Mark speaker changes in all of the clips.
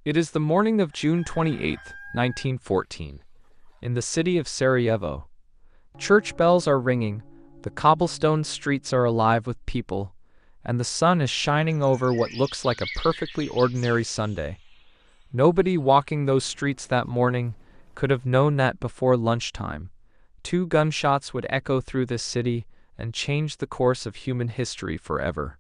Speaker 1: It is the morning of June 28th, 1914, in the city of Sarajevo. Church bells are ringing, the cobblestone streets are alive with people, and the sun is shining over what looks like a perfectly ordinary Sunday. Nobody walking those streets that morning could have known that before lunchtime, 2 gunshots would echo through this city and change the course of human history forever.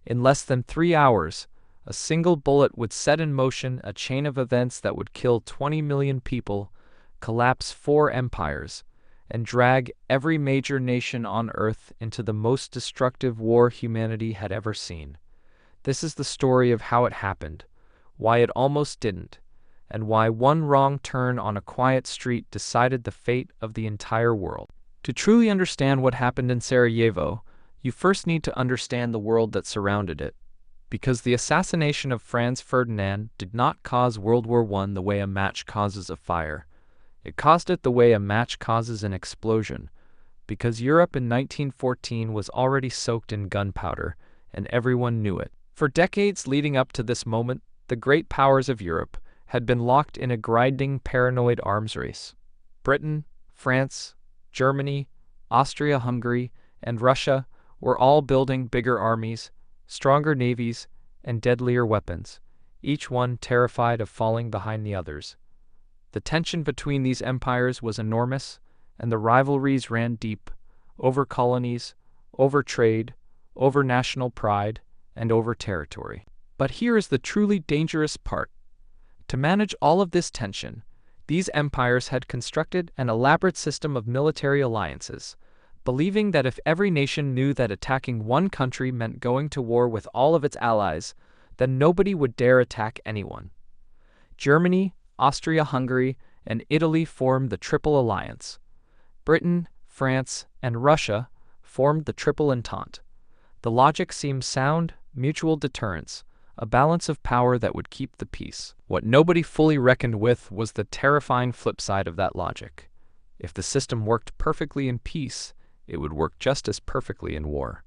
Speaker 1: In less than 3 hours, a single bullet would set in motion a chain of events that would kill 20 million people, collapse 4 empires, and drag every major nation on Earth into the most destructive war humanity had ever seen. This is the story of how it happened, why it almost didn't, and why one wrong turn on a quiet street decided the fate of the entire world. To truly understand what happened in Sarajevo, you first need to understand the world that surrounded it. Because the assassination of Franz Ferdinand did not cause World War I the way a match causes a fire. It caused it the way a match causes an explosion. Because Europe in 1914 was already soaked in gunpowder, and everyone knew it. For decades leading up to this moment, the great powers of Europe had been locked in a grinding, paranoid arms race. Britain, France, Germany, Austria-Hungary, and Russia were all building bigger armies, stronger navies, and deadlier weapons, each one terrified of falling behind the others. The tension between these empires was enormous, and the rivalries ran deep, over colonies, over trade, over national pride, and over territory. But here is the truly dangerous part. To manage all of this tension, these empires had constructed an elaborate system of military alliances, believing that if every nation knew that attacking one country meant going to war with all of its allies, then nobody would dare attack anyone. Germany, Austria-Hungary, and Italy formed the Triple Alliance. Britain, France, and Russia formed the Triple Entente. The logic seemed sound: mutual deterrence, a balance of power that would keep the peace. What nobody fully reckoned with was the terrifying flip side of that logic. If the system worked perfectly in peace, it would work just as perfectly in war.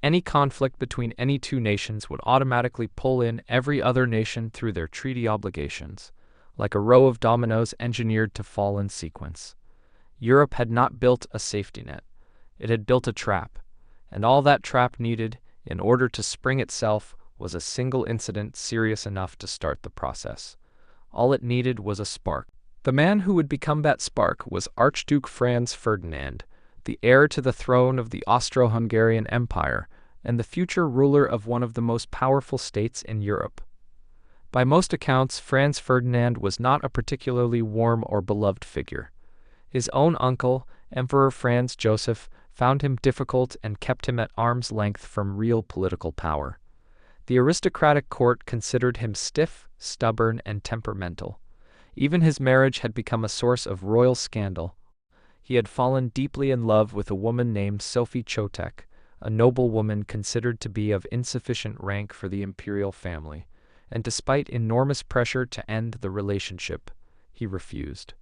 Speaker 1: Any conflict between any 2 nations would automatically pull in every other nation through their treaty obligations, like a row of dominoes engineered to fall in sequence. Europe had not built a safety net. It had built a trap, and all that trap needed, in order to spring itself, was a single incident serious enough to start the process. All it needed was a spark. The man who would become that spark was Archduke Franz Ferdinand, the heir to the throne of the Austro-Hungarian Empire and the future ruler of one of the most powerful states in Europe. By most accounts, Franz Ferdinand was not a particularly warm or beloved figure. His own uncle, Emperor Franz Joseph, found him difficult and kept him at arm's length from real political power. The aristocratic court considered him stiff, stubborn, and temperamental. Even his marriage had become a source of royal scandal. He had fallen deeply in love with a woman named Sophie Chotek, a noble woman considered to be of insufficient rank for the imperial family, and despite enormous pressure to end the relationship, he refused.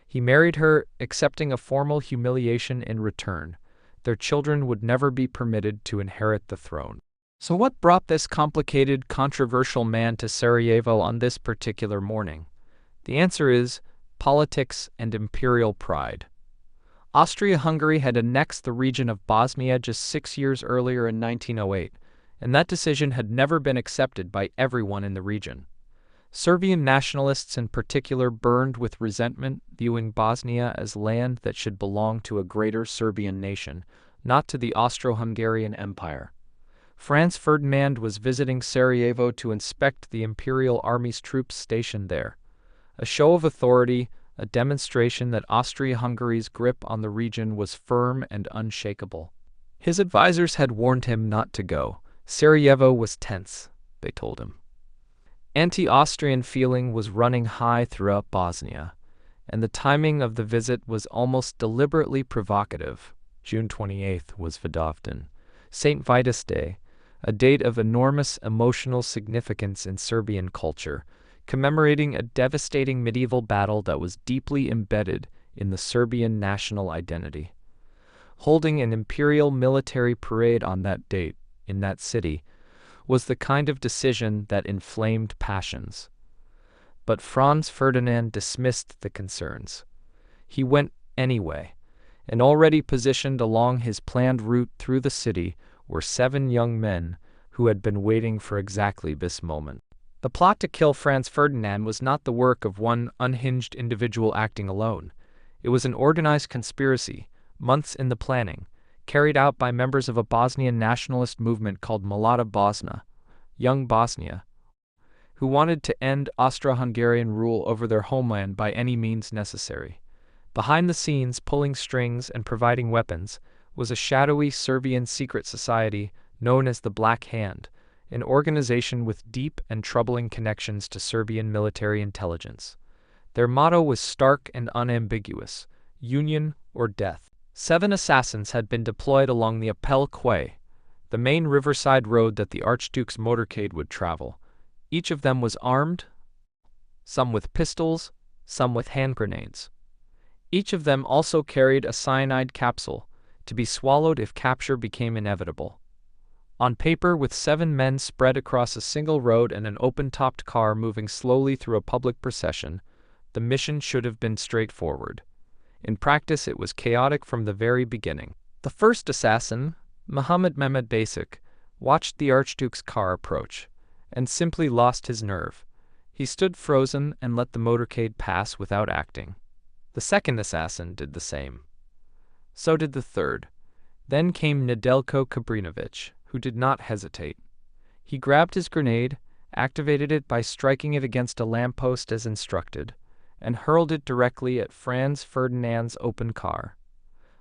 Speaker 1: He married her, accepting a formal humiliation in return. Their children would never be permitted to inherit the throne. So what brought this complicated, controversial man to Sarajevo on this particular morning? The answer is politics and imperial pride. Austria-Hungary had annexed the region of Bosnia just 6 years earlier in 1908, and that decision had never been accepted by everyone in the region. Serbian nationalists in particular burned with resentment, viewing Bosnia as land that should belong to a greater Serbian nation, not to the Austro-Hungarian Empire. Franz Ferdinand was visiting Sarajevo to inspect the Imperial Army's troops stationed there. A show of authority, a demonstration that Austria-Hungary's grip on the region was firm and unshakable. His advisors had warned him not to go. Sarajevo was tense, they told him. Anti-Austrian feeling was running high throughout Bosnia, and the timing of the visit was almost deliberately provocative. June 28th was Vidovdan, St. Vitus Day, a date of enormous emotional significance in Serbian culture, commemorating a devastating medieval battle that was deeply embedded in the Serbian national identity. Holding an imperial military parade on that date, in that city, was the kind of decision that inflamed passions. But Franz Ferdinand dismissed the concerns. He went anyway, and already positioned along his planned route through the city were 7 young men who had been waiting for exactly this moment. The plot to kill Franz Ferdinand was not the work of one unhinged individual acting alone. It was an organized conspiracy, months in the planning, carried out by members of a Bosnian nationalist movement called Mlada Bosna, Young Bosnia, who wanted to end Austro-Hungarian rule over their homeland by any means necessary. Behind the scenes, pulling strings and providing weapons, was a shadowy Serbian secret society known as the Black Hand, an organization with deep and troubling connections to Serbian military intelligence. Their motto was stark and unambiguous: union or death. 7 assassins had been deployed along the Apel Quay, the main riverside road that the Archduke's motorcade would travel. Each of them was armed, some with pistols, some with hand grenades. Each of them also carried a cyanide capsule, to be swallowed if capture became inevitable. On paper, with 7 men spread across a single road and an open-topped car moving slowly through a public procession, the mission should have been straightforward. In practice, it was chaotic from the very beginning. The first assassin, Muhammad Mehmed Basic, watched the Archduke's car approach, and simply lost his nerve. He stood frozen and let the motorcade pass without acting. The second assassin did the same. So did the third. Then came Nedeljko Kabrinović, who did not hesitate. He grabbed his grenade, activated it by striking it against a lamppost as instructed, and hurled it directly at Franz Ferdinand's open car.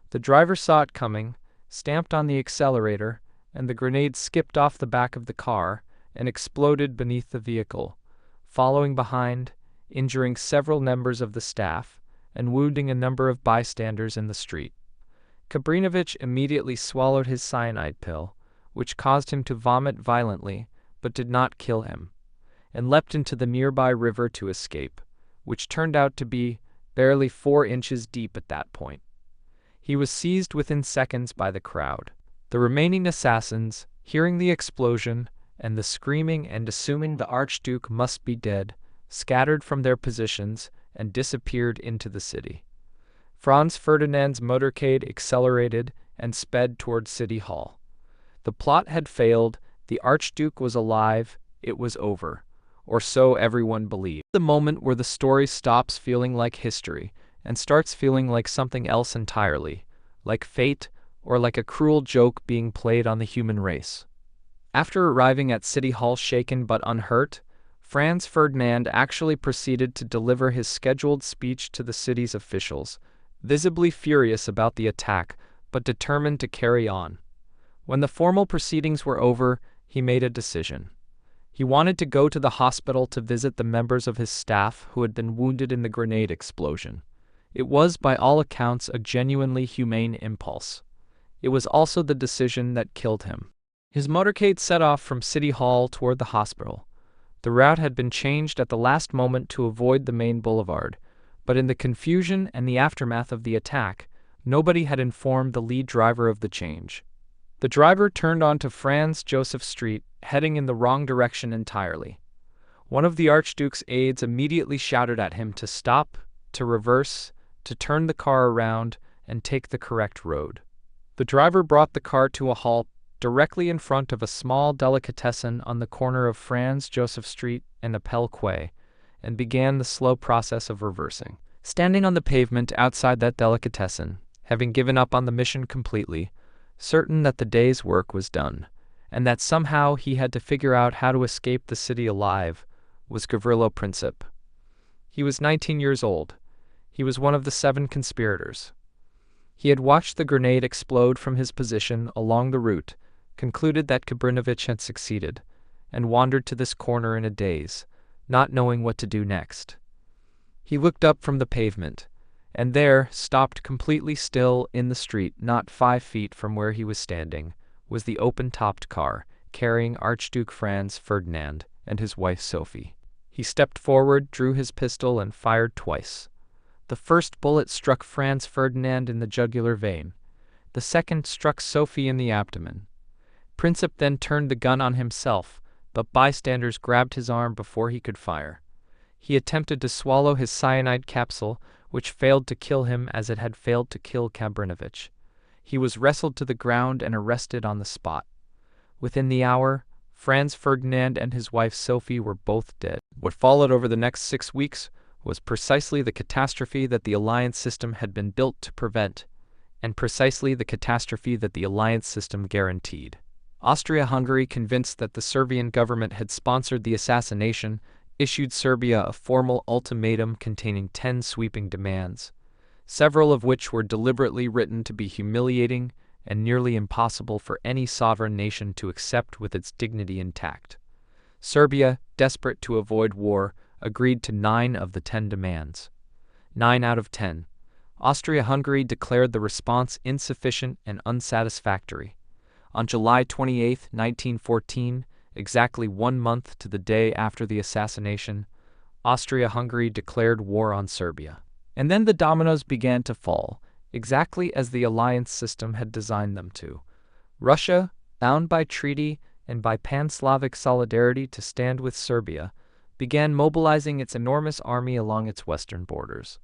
Speaker 1: The driver saw it coming, stamped on the accelerator, and the grenade skipped off the back of the car and exploded beneath the vehicle, following behind, injuring several members of the staff, and wounding a number of bystanders in the street. Kabrinović immediately swallowed his cyanide pill, which caused him to vomit violently, but did not kill him, and leapt into the nearby river to escape, which turned out to be barely 4 inches deep at that point. He was seized within seconds by the crowd. The remaining assassins, hearing the explosion and the screaming and assuming the Archduke must be dead, scattered from their positions and disappeared into the city. Franz Ferdinand's motorcade accelerated and sped toward City Hall. The plot had failed, the Archduke was alive, it was over, or so everyone believed. The moment where the story stops feeling like history and starts feeling like something else entirely, like fate or like a cruel joke being played on the human race. After arriving at City Hall shaken but unhurt, Franz Ferdinand actually proceeded to deliver his scheduled speech to the city's officials, visibly furious about the attack but determined to carry on. When the formal proceedings were over, he made a decision. He wanted to go to the hospital to visit the members of his staff who had been wounded in the grenade explosion. It was, by all accounts, a genuinely humane impulse. It was also the decision that killed him. His motorcade set off from City Hall toward the hospital. The route had been changed at the last moment to avoid the main boulevard, but in the confusion and the aftermath of the attack, nobody had informed the lead driver of the change. The driver turned onto Franz Joseph Street, heading in the wrong direction entirely. One of the Archduke's aides immediately shouted at him to stop, to reverse, to turn the car around, and take the correct road. The driver brought the car to a halt directly in front of a small delicatessen on the corner of Franz Joseph Street and Apel Quay, and began the slow process of reversing. Standing on the pavement outside that delicatessen, having given up on the mission completely, certain that the day's work was done, and that somehow he had to figure out how to escape the city alive, was Gavrilo Princip. He was 19 years old. He was one of the 7 conspirators. He had watched the grenade explode from his position along the route, concluded that Kabrinović had succeeded, and wandered to this corner in a daze, not knowing what to do next. He looked up from the pavement, and there, stopped completely still in the street not 5 feet from where he was standing, was the open-topped car, carrying Archduke Franz Ferdinand and his wife Sophie. He stepped forward, drew his pistol, and fired twice. The first bullet struck Franz Ferdinand in the jugular vein. The second struck Sophie in the abdomen. Princip then turned the gun on himself, but bystanders grabbed his arm before he could fire. He attempted to swallow his cyanide capsule, which failed to kill him as it had failed to kill Kabrinovich. He was wrestled to the ground and arrested on the spot. Within the hour, Franz Ferdinand and his wife Sophie were both dead. What followed over the next 6 weeks was precisely the catastrophe that the alliance system had been built to prevent, and precisely the catastrophe that the alliance system guaranteed. Austria-Hungary, convinced that the Serbian government had sponsored the assassination, issued Serbia a formal ultimatum containing 10 sweeping demands, several of which were deliberately written to be humiliating and nearly impossible for any sovereign nation to accept with its dignity intact. Serbia, desperate to avoid war, agreed to 9 of the 10 demands. 9 out of 10. Austria-Hungary declared the response insufficient and unsatisfactory. On July 28, 1914, exactly 1 month to the day after the assassination, Austria-Hungary declared war on Serbia. And then the dominoes began to fall, exactly as the alliance system had designed them to. Russia, bound by treaty and by pan-Slavic solidarity to stand with Serbia, began mobilizing its enormous army along its western borders.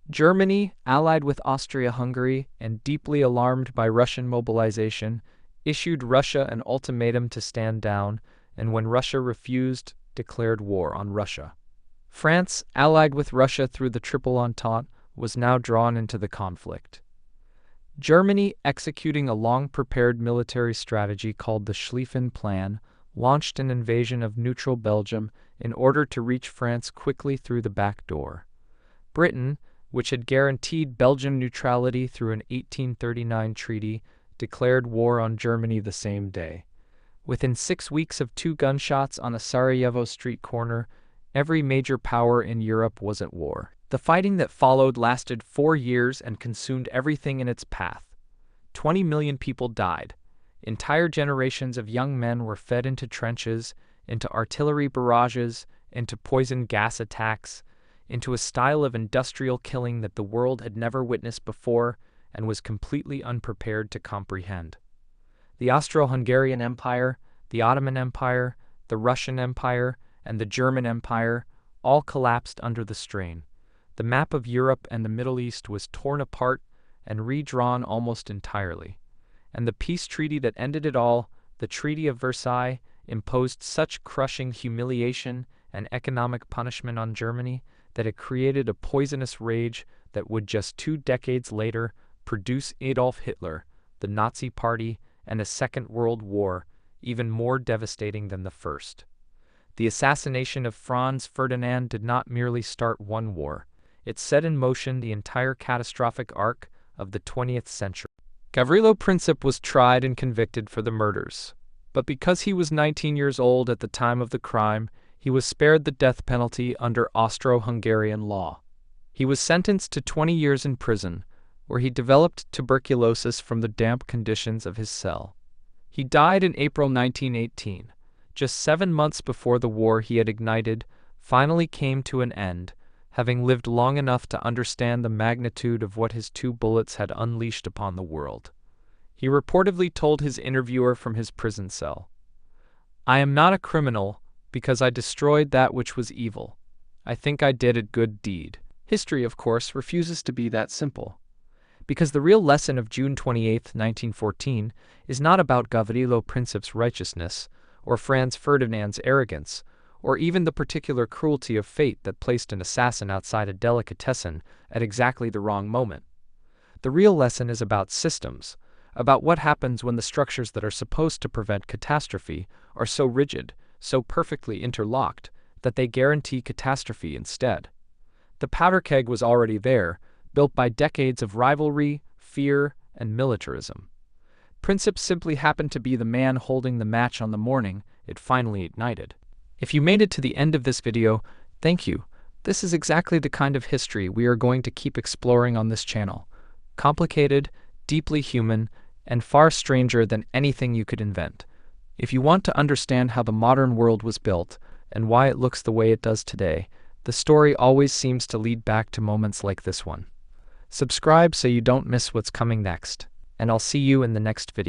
Speaker 1: Germany, allied with Austria-Hungary and deeply alarmed by Russian mobilization, issued Russia an ultimatum to stand down, and when Russia refused, declared war on Russia. France, allied with Russia through the Triple Entente, was now drawn into the conflict. Germany, executing a long-prepared military strategy called the Schlieffen Plan, launched an invasion of neutral Belgium in order to reach France quickly through the back door. Britain, which had guaranteed Belgian neutrality through an 1839 treaty, declared war on Germany the same day. Within 6 weeks of 2 gunshots on a Sarajevo street corner, every major power in Europe was at war. The fighting that followed lasted 4 years and consumed everything in its path. 20 million people died. Entire generations of young men were fed into trenches, into artillery barrages, into poison gas attacks, into a style of industrial killing that the world had never witnessed before and was completely unprepared to comprehend. The Austro-Hungarian Empire, the Ottoman Empire, the Russian Empire, and the German Empire all collapsed under the strain. The map of Europe and the Middle East was torn apart and redrawn almost entirely. And the peace treaty that ended it all, the Treaty of Versailles, imposed such crushing humiliation and economic punishment on Germany that it created a poisonous rage that would just 2 decades later produce Adolf Hitler, the Nazi Party, and a Second World War, even more devastating than the first. The assassination of Franz Ferdinand did not merely start one war, it set in motion the entire catastrophic arc of the 20th century. Gavrilo Princip was tried and convicted for the murders, but because he was 19 years old at the time of the crime, he was spared the death penalty under Austro-Hungarian law. He was sentenced to 20 years in prison, where he developed tuberculosis from the damp conditions of his cell. He died in April 1918, just 7 months before the war he had ignited finally came to an end, having lived long enough to understand the magnitude of what his 2 bullets had unleashed upon the world. He reportedly told his interviewer from his prison cell, "I am not a criminal because I destroyed that which was evil. I think I did a good deed." History, of course, refuses to be that simple. Because the real lesson of June 28, 1914, is not about Gavrilo Princip's righteousness, or Franz Ferdinand's arrogance, or even the particular cruelty of fate that placed an assassin outside a delicatessen at exactly the wrong moment. The real lesson is about systems, about what happens when the structures that are supposed to prevent catastrophe are so rigid, so perfectly interlocked, that they guarantee catastrophe instead. The powder keg was already there, built by decades of rivalry, fear, and militarism. Princip simply happened to be the man holding the match on the morning it finally ignited. If you made it to the end of this video, thank you. This is exactly the kind of history we are going to keep exploring on this channel. Complicated, deeply human, and far stranger than anything you could invent. If you want to understand how the modern world was built and why it looks the way it does today, the story always seems to lead back to moments like this one. Subscribe so you don't miss what's coming next, and I'll see you in the next video.